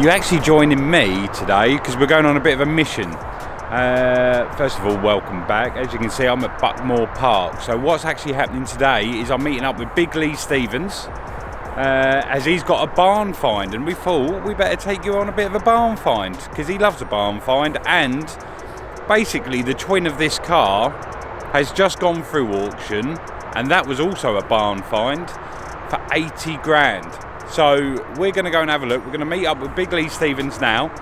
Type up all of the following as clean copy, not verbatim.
You're actually joining me today because we're going on a bit of a mission. First of all, welcome back. As you can see, I'm at Buckmore Park. So what's actually happening today is I'm meeting up with Big Lee Stevens as he's got a barn find, and we thought we better take you on a bit of a barn find because he loves a barn find. And basically the twin of this car has just gone through auction, and that was also a barn find for 80 grand. So we're going to go and have a look. We're going to meet up with Big Lee Stevens now,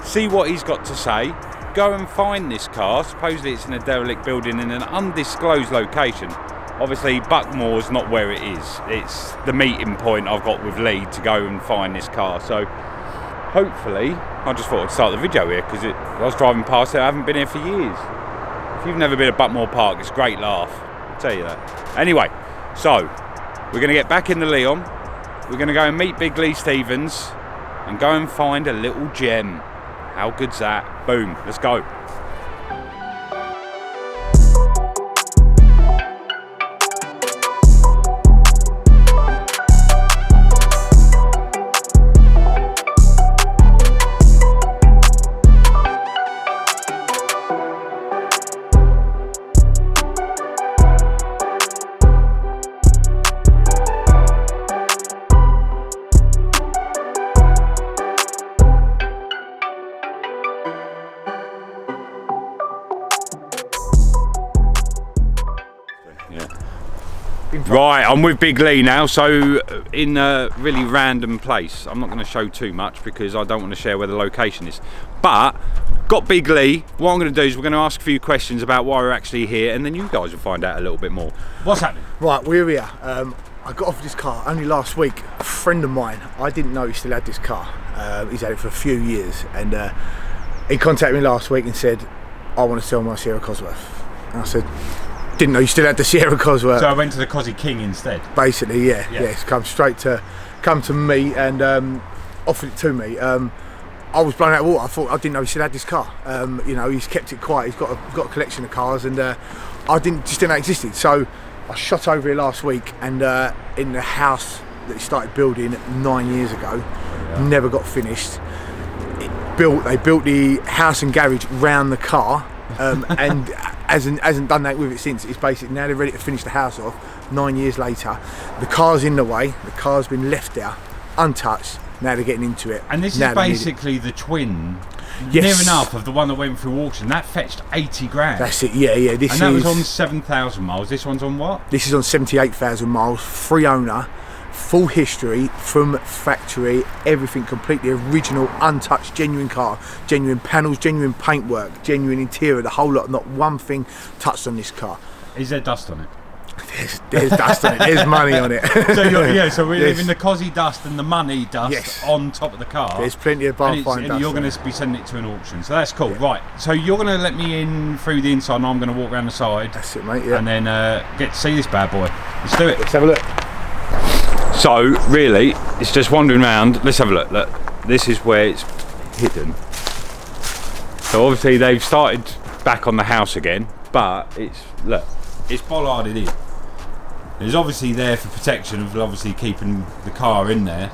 see what he's got to say, go and find this car. Supposedly it's in a derelict building in an undisclosed location. Obviously Buckmore's not where it is. It's the meeting point I've got with Lee to go and find this car. So hopefully, I just thought I'd start the video here because I was driving past it. I haven't been here for years. If you've never been to Buckmore Park, it's a great laugh, I'll tell you that. Anyway, so we're going to get back in the Leon. We're going to go and meet Big Lee Stevens and go and find a little gem. How good's that? Boom, let's go. Right, I'm with Big Lee now, so in a really random place. I'm not going to show too much because I don't want to share where the location is. But, got Big Lee. What I'm going to do is we're going to ask a few questions about why we're actually here, and then you guys will find out a little bit more. What's happening? Right, we're here. I got offered this car only last week. A friend of mine, I didn't know he still had this car. He's had it for a few years, and he contacted me last week and said, I want to sell my Sierra Cosworth. And I said, didn't know you still had the Sierra Cosworth. So I went to the Cosy King instead? Basically, yeah. It's come to me and offered it to me. I was blown out of water. I thought, I didn't know he still had this car. You know, he's kept it quiet. He's got a collection of cars, and I just didn't know it existed. So I shot over here last week, and in the house that he started building 9 years ago, never got finished. They built the house and garage round the car, and hasn't done that with it since. It's basically now they're ready to finish the house off 9 years later. The car's in the way, the car's been left there untouched. Now they're getting into it. And this is basically the twin, near enough, of the one that went through auction. That fetched 80 grand. That's it, yeah. That was on 7,000 miles. This one's on what? This is on 78,000 miles, free owner, full history from factory, everything completely original, untouched, genuine car, genuine panels, genuine paintwork, genuine interior, the whole lot. Not one thing touched on this car. Is there dust on it? There's dust on it. There's money on it. So we're leaving the Cosy dust and the money dust on top of the car. There's plenty of barn find dust. And you're going to be sending it to an auction, so that's cool. Right, so you're going to let me in through the inside, and I'm going to walk around the side. That's it, mate. And then get to see this bad boy. Let's do it. Let's have a look. So really, it's just wandering around. Let's have a look. Look, this is where it's hidden. So obviously they've started back on the house again, but it's bollarded in. It's obviously there for protection of obviously keeping the car in there.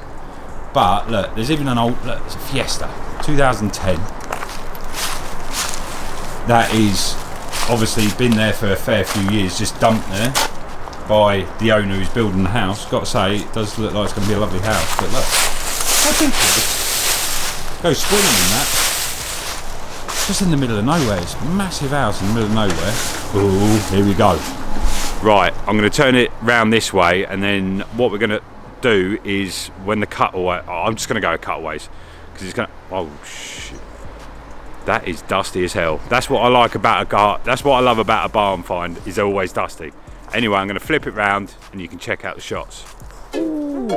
But look, there's even an old, look, it's a Fiesta, 2010. That is obviously been there for a fair few years, just dumped there by the owner who's building the house. Got to say, it does look like it's going to be a lovely house. But look, I think it goes swimming in that. Just in the middle of nowhere. It's a massive house in the middle of nowhere. Ooh, here we go. Right, I'm going to turn it round this way, and then what we're going to do is when the cutaway. I'm just going to go cutaways because it's going to. Oh shit! That is dusty as hell. That's what I like about a car. That's what I love about a barn find. Is they're always dusty. Anyway, I'm going to flip it round, and you can check out the shots. Ooh.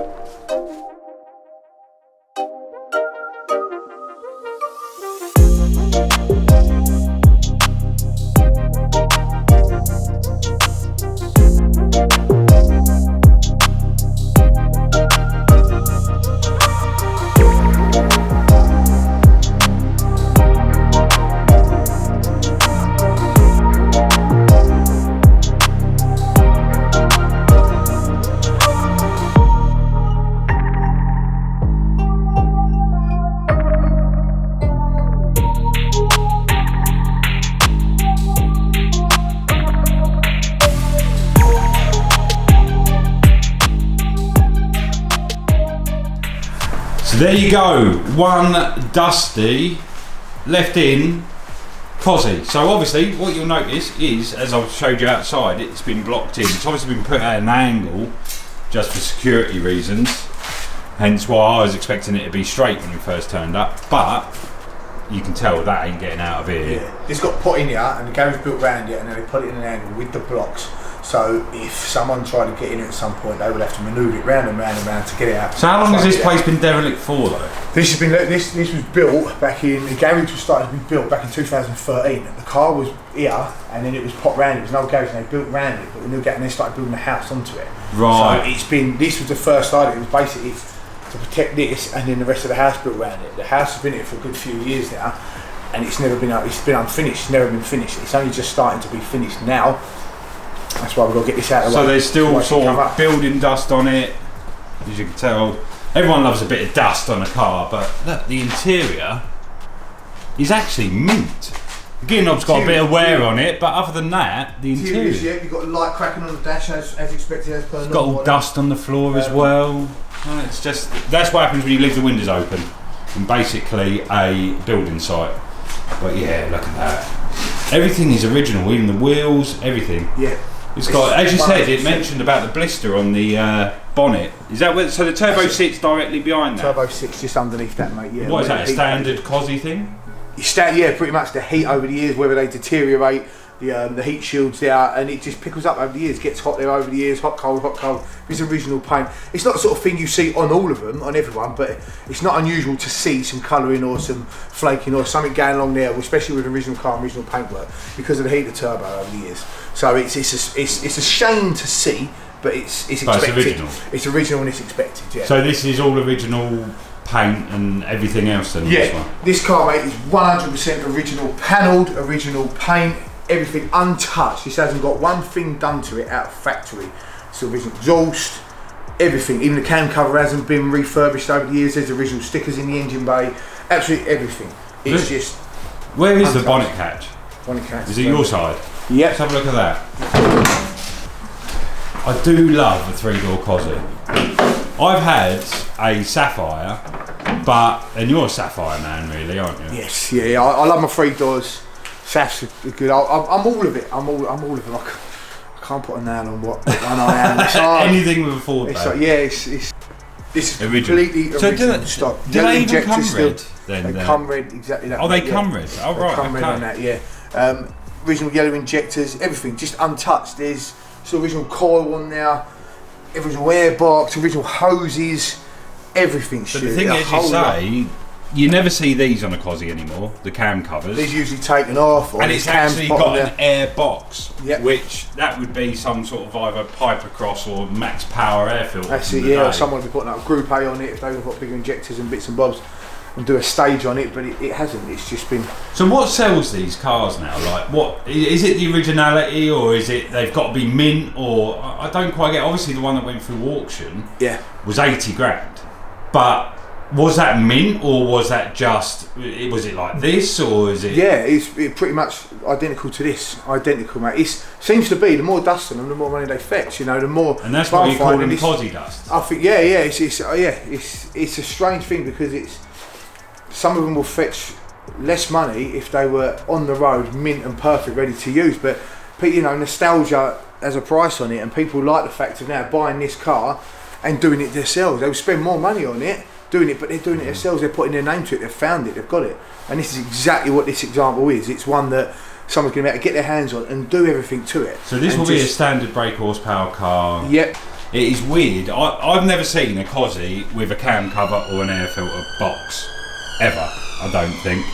There you go, one dusty left in Cosy. So obviously what you'll notice is, as I've showed you outside, it's been blocked in. It's obviously been put at an angle just for security reasons, hence why I was expecting it to be straight when we first turned up, but you can tell that ain't getting out of here. Yeah, it's got put in here and the game's built around it, and then they put it in an angle with the blocks. So if someone tried to get in it at some point, they would have to manoeuvre it round and round and round to get it out. So how long has this place been derelict for though? This has been this was built back in, the garage was starting to be built back in 2013. The car was here and then it was put round. It was an old garage and they built round it, but the new garage, and they started building a house onto it. Right. So it's been, this was the first side. It was basically to protect this, and then the rest of the house built around it. The house has been here for a good few years now, and it's never been it's been unfinished. It's never been finished. It's only just starting to be finished now. That's why we've got to get this out of the way. So there's still sort of building dust on it, as you can tell. Everyone loves a bit of dust on a car, but look, the interior is actually mint. The gear knob's got a bit of wear on it, but other than that, the interior. Yeah, you've got a light cracking on the dash as expected, as per normal. It's got all dust on the floor as well. It's just, that's what happens when you leave the windows open in basically a building site. But yeah, look at that. Everything is original, even the wheels, everything. Yeah. It's got, as you said, it mentioned about the blister on the bonnet. Is that where, so the turbo sits directly behind that? Turbo 6 just underneath that, mate, yeah. What is that, a standard Cosy thing? Yeah, pretty much the heat over the years, whether they deteriorate, the heat shields there, and it just pickles up over the years, gets hot there over the years, hot, cold, hot, cold. It's original paint. It's not the sort of thing you see on all of them, on everyone, but it's not unusual to see some colouring or some flaking or something going along there, especially with original car and original paintwork, because of the heat of the turbo over the years. So it's a shame to see, but it's expected. It's original. It's original and it's expected, yeah. So this is all original paint and everything else then? Yeah, this car, mate, is 100% original, panelled, original paint, everything untouched. This hasn't got one thing done to it out of factory. It's original exhaust, everything. Even the cam cover hasn't been refurbished over the years. There's original stickers in the engine bay, absolutely everything. It's just. Where is the bonnet catch? Bonnet catch. Is it your side? Yeah. Let's have a look at that. I do love a 3-door Cosy. I've had a Sapphire, and you're a Sapphire man, really, aren't you? Yes, yeah. I love my 3 doors. Saffs are good. I'm all of it. I'm all of them. I can't put a nail on what one I am. It's hard. Anything with a Ford. It's like, yeah, this is original. Completely original stock. Do they even come red? Then they come red, exactly that. Oh, they come red. Oh, right. They come red on that, yeah. Original yellow injectors, everything just untouched. There's original coil on there, original air box, original hoses, everything. But the thing is, you say, you never see these on a Cosy anymore, the cam covers. These usually taken off. And it's actually got an air box, yep. Which that would be some sort of either Piper Cross or max power air filter. That's it, yeah. Or someone would be putting up Group A on it if they've got bigger injectors and bits and bobs, and do a stage on it, but it hasn't. It's just been. So what sells these cars now? Like, what is it? The originality, or is it they've got to be mint? Or I don't quite get. Obviously, the one that went through auction, was 80 grand. But was that mint, or was that just? Was it like this, or is it? Yeah, it's pretty much identical to this. Identical, mate. It seems to be the more dust on them, the more money they fetch. You know, the more. And that's why you call them Cosy dust. I think, it's a strange thing because it's. Some of them will fetch less money if they were on the road, mint and perfect, ready to use. But you know, nostalgia has a price on it, and people like the fact of now buying this car and doing it themselves. They'll spend more money on it, doing it, but they're doing it themselves. They're putting their name to it. They've found it. They've got it. And this is exactly what this example is. It's one that someone's going to be able to get their hands on and do everything to it. So this will be a standard brake horsepower car. Yep. It is weird. I've never seen a Cosy with a cam cover or an air filter box. Ever, I don't think.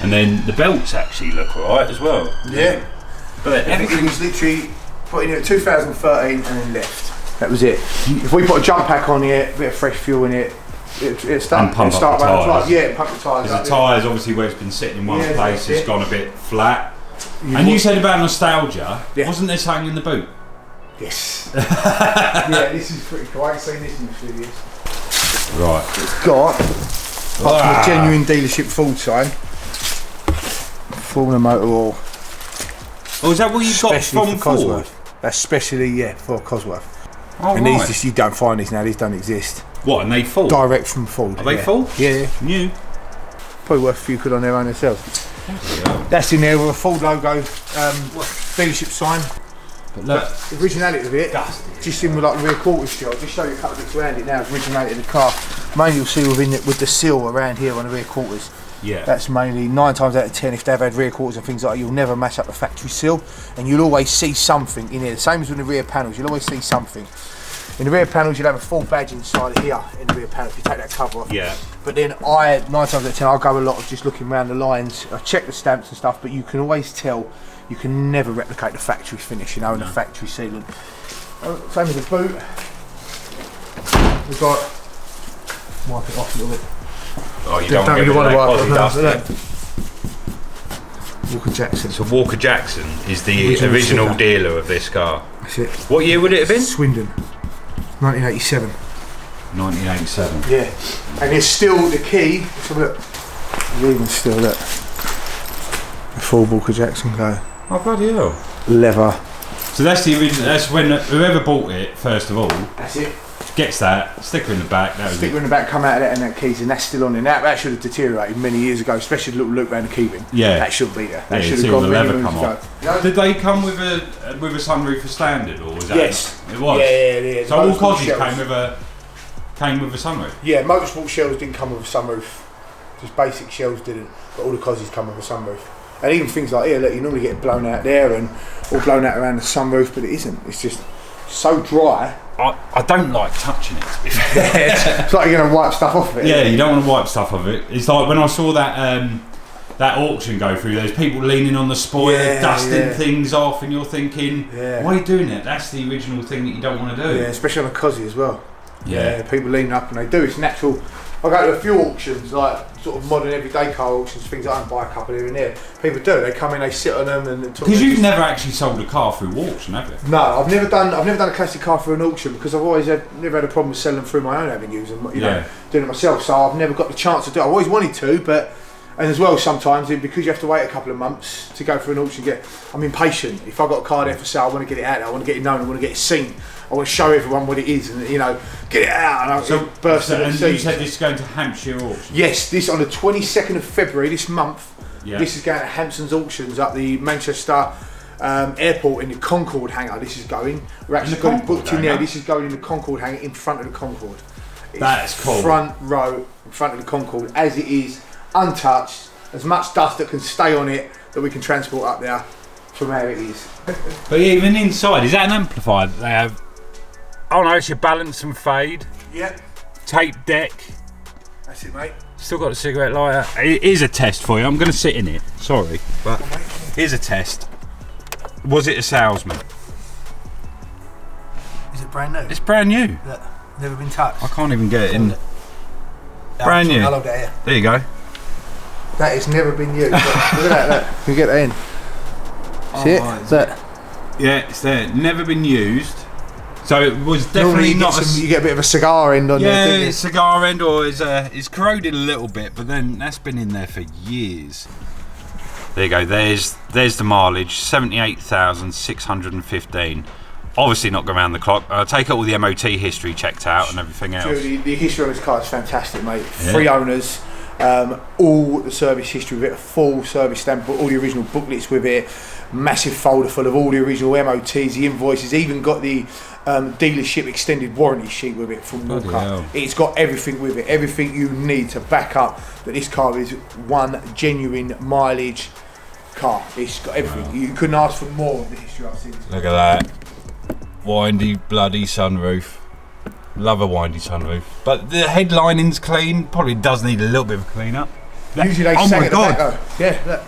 And then the belts actually look alright as well. Yeah. But everything was literally put in here at 2013 and then left. That was it. If we put a jump pack on here, a bit of fresh fuel in it, it's done. And pump up the tyres. Yeah, pump the tyres. Because the tyres, obviously, where it's been sitting in one place, it's gone a bit flat. You said about nostalgia. Yeah. Wasn't there something in the boot? Yes. Yeah, this is pretty cool. I ain't seen this in a few years. Right. It's got. Apart from a genuine dealership Ford sign, Formula Motor Oil. Oh, is that what you got from Ford? That's specially, for Cosworth. Oh, and right. these just, you don't find these now. These don't exist. What, and they full? Direct from Ford. Are they full? Yeah. New? Probably worth a few quid on their own themselves. Yeah. That's in there with a Ford logo, dealership sign. But look, the originality of it, just in with like the rear quarters shell. I'll just show you a couple of bits around it now. The originality of the car. Mainly you'll see within it with the seal around here on the rear quarters. yeah. That's mainly 9 times out of 10 if they've had rear quarters and things like that, you'll never match up the factory seal, and you'll always see something in here. The same as with the rear panels, you'll always see something. In the rear panels, you'll have a full badge inside here in the rear panel if you take that cover off. Yeah. But then 9 times out of 10, I'll go a lot of just looking around the lines. I check the stamps and stuff, but you can always tell. You can never replicate the factory finish, and the factory sealant. Same with the boot. We've got wipe it off a little bit. Oh, you don't really want to wipe it off. Walker Jackson. So Walker Jackson is the original dealer of this car. That's it. What year would it have been? Swindon, 1987. 1987. Yeah, and it's still the key. Let's have a look. There's even still that. The full Walker Jackson car. Oh bloody hell! Leather. So that's the original. That's when whoever bought it first of all. That's it. Gets that sticker in the back. That was sticker in the back, come out of that, and that keys, and that's still on there. That should have deteriorated many years ago, especially the little loop around the key ring. Yeah, that should be there. That yeah, should have gone the many leather come off. Did they come with a sunroof for standard, or was that? Yes, it was. Yeah. So all Cosworths came with a sunroof. Yeah, motorsport shells didn't come with a sunroof. Just basic shells didn't, but all the Cosworths come with a sunroof. And even things like here, look, you normally get blown out there and all blown out around the sunroof, but it isn't. It's just so dry. I don't like touching it, to be fair. It's like you're going to wipe stuff off of it. Yeah, you don't want to wipe stuff off it. It's like when I saw that auction go through, there's people leaning on the spoiler, dusting things off, and you're thinking, why are you doing it? That's the original thing that you don't want to do. Yeah, especially on a Cosy as well. Yeah, people lean up and they do. It's natural. I go to a few auctions, like sort of modern everyday car auctions, things I don't buy a couple here and there. People do. They come in, they sit on them, and because you've never actually sold a car through auction, have you? No, I've never done a classic car through an auction because I've always never had a problem with selling them through my own avenues and know doing it myself. So I've never got the chance to do it. I've always wanted to, but. And as well, sometimes because you have to wait a couple of months to go through an auction, I'm impatient. If I've got a car there for sale, I want to get it out there. I want to get it known. I want to get it seen. I want to show everyone what it is, and get it out. And you said this is going to Hampshire Auctions. Yes, this on the 22nd of February this month. Yeah. This is going to Hampson Auctions up the Manchester airport in the Concorde hangar. This is going. We're actually got it booked in there. This is going in the Concorde hangar in front of the Concorde. That's cool. Front row in front of the Concorde as it is. Untouched, as much dust that can stay on it that we can transport up there from how it is. But even inside, is that an amplifier that they have? Oh no, it's your balance and fade. Yep. Tape deck. That's it, mate. Still got a cigarette lighter. It is a test for you. I'm going to sit in it. Sorry, but here's a test. Was it a salesman? Is it brand new? It's brand new. Look, never been touched. I can't even get it in. Brand new. I'll hold that here. There you go. That has never been used. Look at that, look. Can you get that in? See it? That. Yeah, it's there. Never been used. So it was definitely not you get a bit of a cigar end on there, don't you? Yeah, cigar end, or it's corroded a little bit, but then that's been in there for years. There you go, there's the mileage, 78,615. Obviously not going around the clock. I take all the MOT history checked out and everything else. The history on this car is fantastic, mate. Yeah. 3 owners. All the service history with it, a full service stamp, all the original booklets with it, massive folder full of all the original MOTs, the invoices, even got the dealership extended warranty sheet with it from Walker. It's got everything with it, everything you need to back up that this car is one genuine mileage car. It's got everything. Wow. You couldn't ask for more of the history I've seen. Look at that. Windy bloody sunroof. Love a windy sunroof, but the headlining's clean. Probably does need a little bit of a clean up. Usually they sag at the back though. Yeah,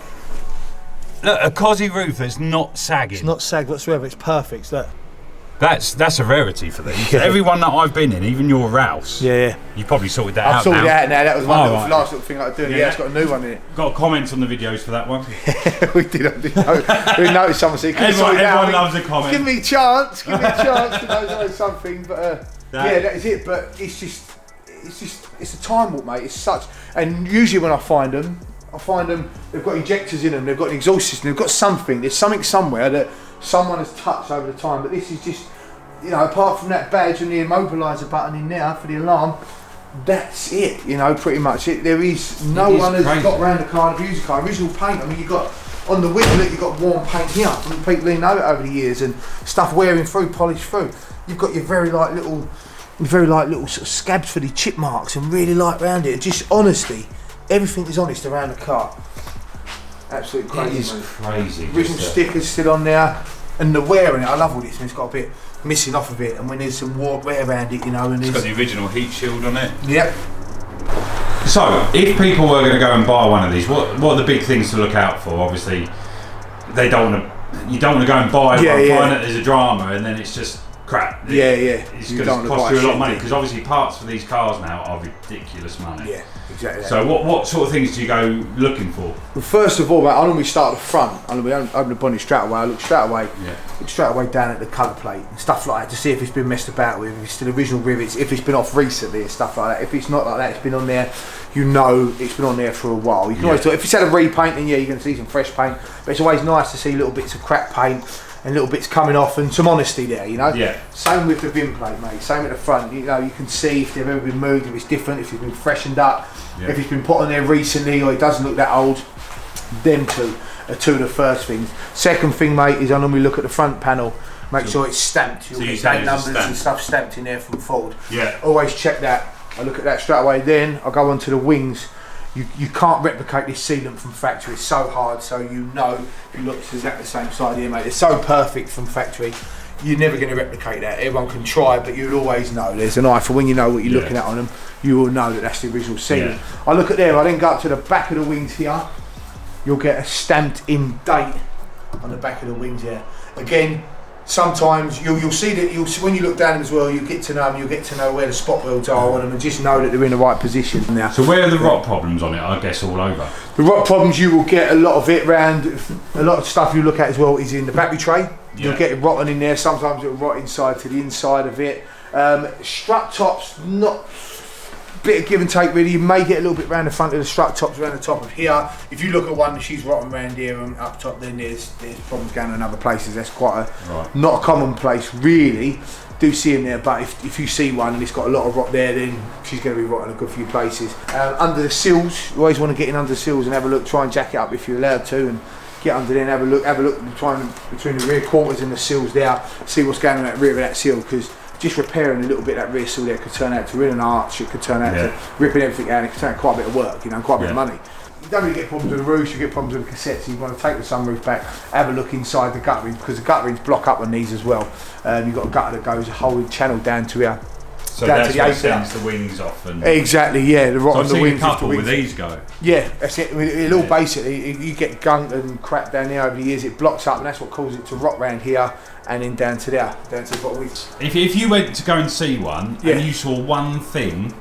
look, a Cosy roof that's not sagging. It's not sagged whatsoever. It's perfect. Look. That's a rarity for these. Yeah. Everyone that I've been in, even your Rouse. Yeah. You probably sorted that out. I've sorted that out now. That was one last little thing I was doing. Yeah, it's got a new one in it. Got comments on the videos for that one. we did. We noticed someone saying, everyone loves a comment. Give me a chance to know something, but. Yeah, that is it. But it's a time warp, mate. It's such, and usually when I find them, they've got injectors in them, they've got an exhaust system, they've got something. There's something somewhere that someone has touched over the time. But this is just you know, apart from that badge and the immobiliser button in there for the alarm, that's it, you know, pretty much it. There is no one has got around the car and abused the car. Original paint, I mean, you've got on the window, you've got worn paint here from people who know it over the years and stuff wearing through, polished through. You've got your very light little sort of scabs for the chip marks and really light around it. Just honesty, everything is honest around the car. Absolutely crazy. It is crazy. Original stickers still on there, and the wear in it. I love all this. And it's got a bit missing off of it, and when there's some wear around it, you know, and it's got the original heat shield on it. Yep. So, if people were going to go and buy one of these, what are the big things to look out for? Obviously, you don't want to go and buy one, find it as a drama, and then it's just crap. It's going to cost you a lot of money, because obviously parts for these cars now are ridiculous money. Yeah, exactly. So what sort of things do you go looking for? Well, first of all, mate, I normally start at the front. I normally open the bonnet straight away. I look straight away down at the cover plate and stuff like that to see if it's been messed about with, if it's still original rivets, if it's been off recently and stuff like that. If it's not like that, it's been on there, you know it's been on there for a while. You can always tell. If it's had a repaint, then yeah, you're going to see some fresh paint. But it's always nice to see little bits of cracked paint and little bits coming off and some honesty there, you know. Yeah. Same with the VIN plate, mate. Same at the front. You know, you can see if they've ever been moved, if it's different, if it's been freshened up, if it's been put on there recently, or it doesn't look that old. Them two are two of the first things. Second thing, mate, is I normally look at the front panel. Make sure it's stamped. You'll get date numbers and stuff stamped in there from Ford. Yeah. Always check that. I look at that straight away. Then I go on to the wings. You can't replicate this sealant from factory. It's so hard. So you know, if you look, it's exactly the same side here, mate. It's so perfect from factory. You're never going to replicate that. Everyone can try, but you'll always know. There's an eye for when you know what you're looking at on them. You will know that that's the original sealant. I look at there. I then go up to the back of the wings here. You'll get a stamped in date on the back of the wings here. Again, sometimes you'll see that when you look down as well, you get to know them, you'll get to know where the spot welds are on them and just know that they're in the right position now. So where are the rot problems on it? I guess all over. The rot problems, you will get a lot of it around, a lot of stuff you look at as well is in the battery tray. You'll get it rotten in there, sometimes it'll rot inside to the inside of it. Strut tops, not bit of give and take really. You may get a little bit around the front of the strut tops, around the top of here. If you look at one, she's rotten around here and up top, then there's problems going on in other places. That's quite not a common place really. Do see them there, but if you see one and it's got a lot of rot there, then she's going to be rotten in a good few places. Under the sills, you always want to get in under the sills and have a look, try and jack it up if you're allowed to, and get under there and have a look between the rear quarters and the sills there, see what's going on at the rear of that sill, because just repairing a little bit of that rear sill there could turn out to ruin an arch, it could turn out to ripping everything out, it could turn out quite a bit of work, you know, quite a bit of money. You don't really get problems with the roofs, you get problems with the cassettes, so you want to take the sunroof back, have a look inside the gut rings, because the gut rings block up on these as well. You've got a gutter that goes a whole channel down to here. So that's what sends the wings off. And exactly, yeah, the rot on the wings. So I've seen a couple where these go. Yeah, that's it. It'll all basically, you get gunk and crap down there over the years, it blocks up, and that's what causes it to rot round here and then down to there, down to the bottom wings. If you went to go and see one and you saw one thing,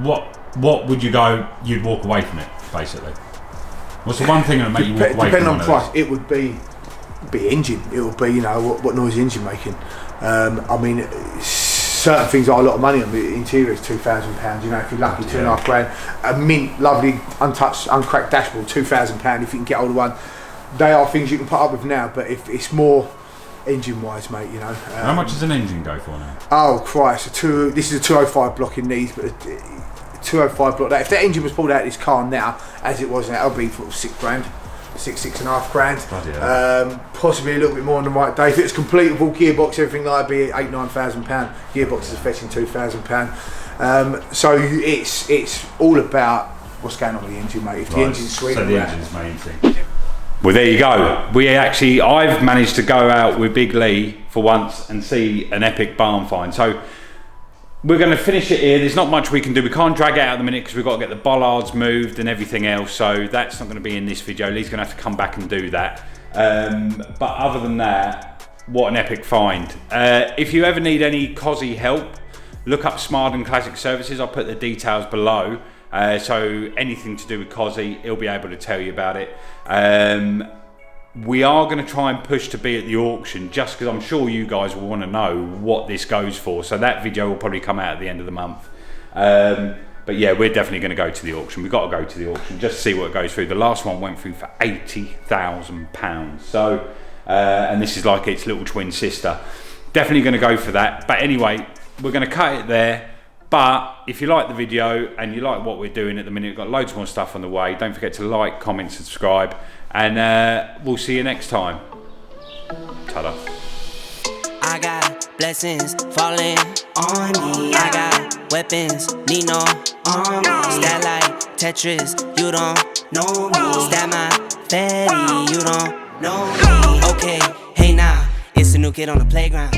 what would you'd walk away from it, basically? What's the one thing that would make you walk away from it? Depending on price, it would be engine. It would be, you know, what noise the engine making. I mean, certain things are a lot of money on the interior. Is £2,000. You know, if you're lucky, £2,500. A mint, lovely, untouched, uncracked dashboard, £2,000. If you can get hold of one, they are things you can put up with now. But if it's more engine-wise, mate, you know. How much does an engine go for now? Oh Christ! This is a 205 block in these, but a 205 block. If that engine was pulled out of this car now, as it was now, it'll be for £6,000. £6,500. Possibly a little bit more on the right day. If it's completable gearbox, everything like that, be £8,000-9,000. Gearbox is fetching £2,000. So it's all about what's going on with the engine, mate. If the engine's sweet, so the engine's main thing. Well, there you go. I've managed to go out with Big Lee for once and see an epic barn find. So we're going to finish it here. There's not much we can do. We can't drag it out at the minute because we've got to get the bollards moved and everything else. So that's not going to be in this video. Lee's going to have to come back and do that. But other than that, what an epic find. If you ever need any COSI help, look up Smarden Classic Services. I'll put the details below. So anything to do with COSI, he'll be able to tell you about it. We are going to try and push to be at the auction, just because I'm sure you guys will want to know what this goes for. So that video will probably come out at the end of the month. But yeah, we're definitely going to go to the auction. We've got to go to the auction just to see what it goes through. The last one went through for £80,000. So, and this is like its little twin sister. definitely going to go for that. But anyway, we're going to cut it there. But if you like the video and you like what we're doing at the minute, we've got loads more stuff on the way. Don't forget to like, comment, subscribe, and we'll see you next time. Ta-da. I got blessings falling on me. I got weapons, need no army. Stat like Tetris, you don't know me. Stat my fatty, you don't know me. Okay, hey now, it's a new kid on the playground.